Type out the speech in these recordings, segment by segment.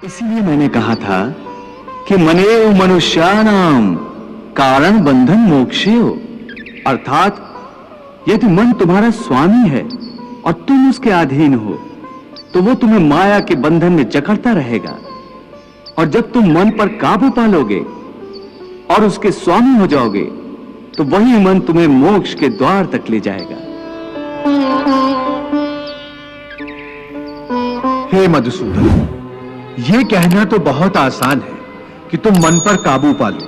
इसीलिए मैंने कहा था कि मनेव मनुष्याणाम कारण बंधन मोक्षेय, अर्थात यदि मन तुम्हारा स्वामी है और तुम उसके अधीन हो तो वो तुम्हें माया के बंधन में जकड़ता रहेगा, और जब तुम मन पर काबू पालोगे और उसके स्वामी हो जाओगे तो वही मन तुम्हें मोक्ष के द्वार तक ले जाएगा। हे मधुसूदन, यह कहना तो बहुत आसान है कि तुम मन पर काबू पालो,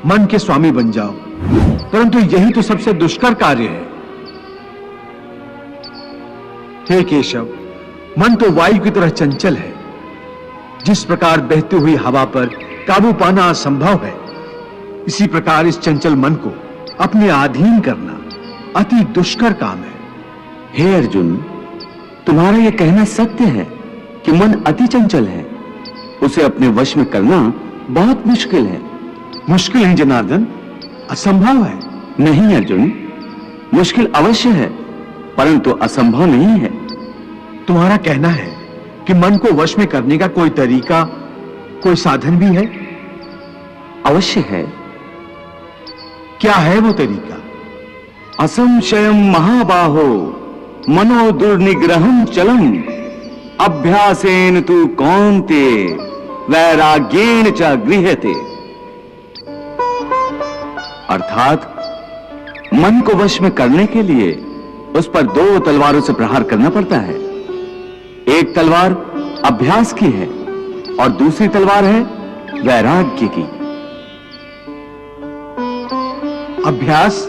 मन के स्वामी बन जाओ, परंतु यही तो सबसे दुष्कर कार्य है। हे केशव, मन तो वायु की तरह चंचल है। जिस प्रकार बहती हुई हवा पर काबू पाना असंभव है, इसी प्रकार इस चंचल मन को अपने अधीन करना अति दुष्कर काम है। हे अर्जुन, तुम्हारा यह कहना सत्य है कि मन अति चंचल है, उसे अपने वश में करना बहुत मुश्किल है। मुश्किल है जनार्दन, असंभव है। नहीं अर्जुन, मुश्किल अवश्य है परंतु असंभव नहीं है। तुम्हारा कहना है कि मन को वश में करने का कोई तरीका, कोई साधन भी है? अवश्य है। क्या है वो तरीका? असंशयम महाबाहो मनो दुर्निग्रहम चलम अभ्यासेन तु कौन्ते वैराग्येन च गृह्यते। अर्थात मन को वश में करने के लिए उस पर दो तलवारों से प्रहार करना पड़ता है। एक तलवार अभ्यास की है और दूसरी तलवार है वैराग्य की। अभ्यास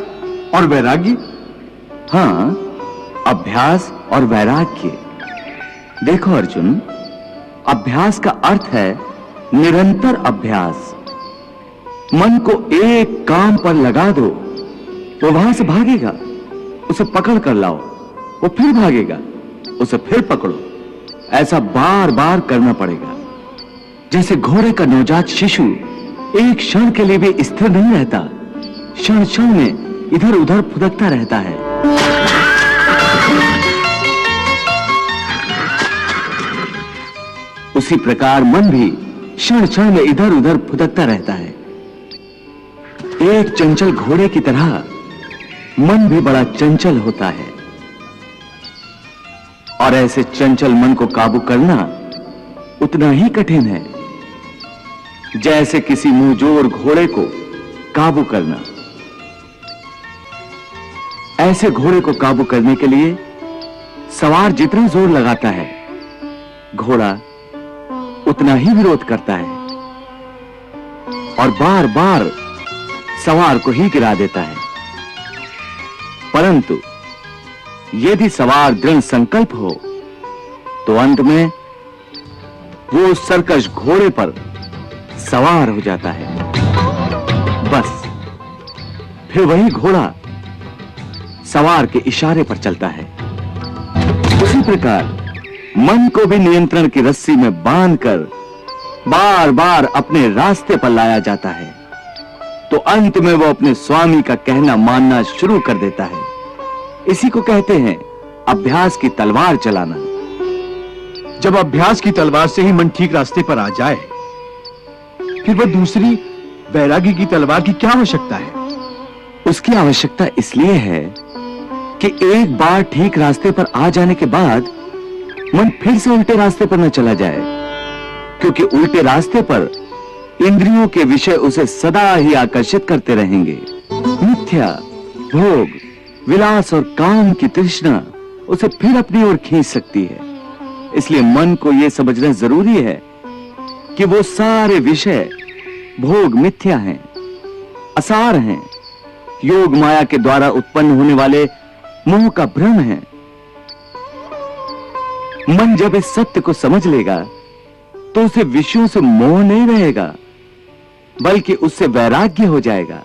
और वैराग्य? हां, अभ्यास और वैराग्य। देखो अर्जुन, अभ्यास का अर्थ है निरंतर अभ्यास। मन को एक काम पर लगा दो, वो वहां से भागेगा, उसे पकड़ कर लाओ, वो फिर भागेगा, उसे फिर पकड़ो, ऐसा बार बार करना पड़ेगा। जैसे घोड़े का नवजात शिशु एक क्षण के लिए भी स्थिर नहीं रहता, क्षण क्षण में इधर उधर फुदकता रहता है। उसी प्रकार मन भी क्षण क्षण में इधर उधर फुदकता रहता है। एक चंचल घोड़े की तरह मन भी बड़ा चंचल होता है, और ऐसे चंचल मन को काबू करना उतना ही कठिन है जैसे किसी मुंहजोर घोड़े को काबू करना। ऐसे घोड़े को काबू करने के लिए सवार जितना जोर लगाता है, घोड़ा उतना ही विरोध करता है और बार बार सवार को ही गिरा देता है। परंतु यदि सवार दृढ़ संकल्प हो तो अंत में वो सरकश घोड़े पर सवार हो जाता है। बस फिर वही घोड़ा सवार के इशारे पर चलता है। उसी प्रकार मन को भी नियंत्रण की रस्सी में बांधकर बार बार अपने रास्ते पर लाया जाता है, तो अंत में वो अपने स्वामी का कहना मानना शुरू कर देता है। इसी को कहते हैं अभ्यास की तलवार चलाना। जब अभ्यास की तलवार से ही मन ठीक रास्ते पर आ जाए, फिर वह दूसरी वैराग्य की तलवार की क्या आवश्यकता है? उसकी आवश्यकता इसलिए है कि एक बार ठीक रास्ते पर आ जाने के बाद मन फिर से उल्टे रास्ते पर न चला जाए, क्योंकि उल्टे रास्ते पर इंद्रियों के विषय उसे सदा ही आकर्षित करते रहेंगे। मिथ्या, भोग, विलास और काम की तृष्णा उसे फिर अपनी ओर खींच सकती है। इसलिए मन को यह समझना जरूरी है कि वो सारे विषय भोग मिथ्या हैं, असार हैं, योग माया के द्वारा उत्पन्न होने वाले मोह का भ्रम है। मन जब इस सत्य को समझ लेगा तो उसे विषयों से मोह नहीं रहेगा, बल्कि उससे वैराग्य हो जाएगा।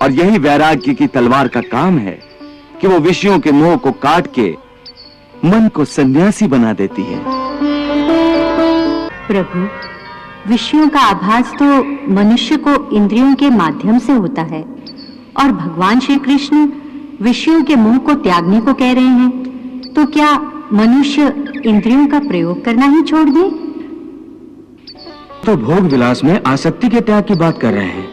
और यही वैराग्य की तलवार का काम है कि वो विषयों के मोह को काट के मन को सन्यासी बना देती है। प्रभु, विषयों का आभास तो मनुष्य को इंद्रियों के माध्यम से होता है, और भगवान श्री कृष्ण विषयों के मोह को त्यागने को कह रहे हैं, तो क्या मनुष्य इंद्रियों का प्रयोग करना ही छोड़ दे? तो भोग विलास में आसक्ति के त्याग की बात कर रहे हैं।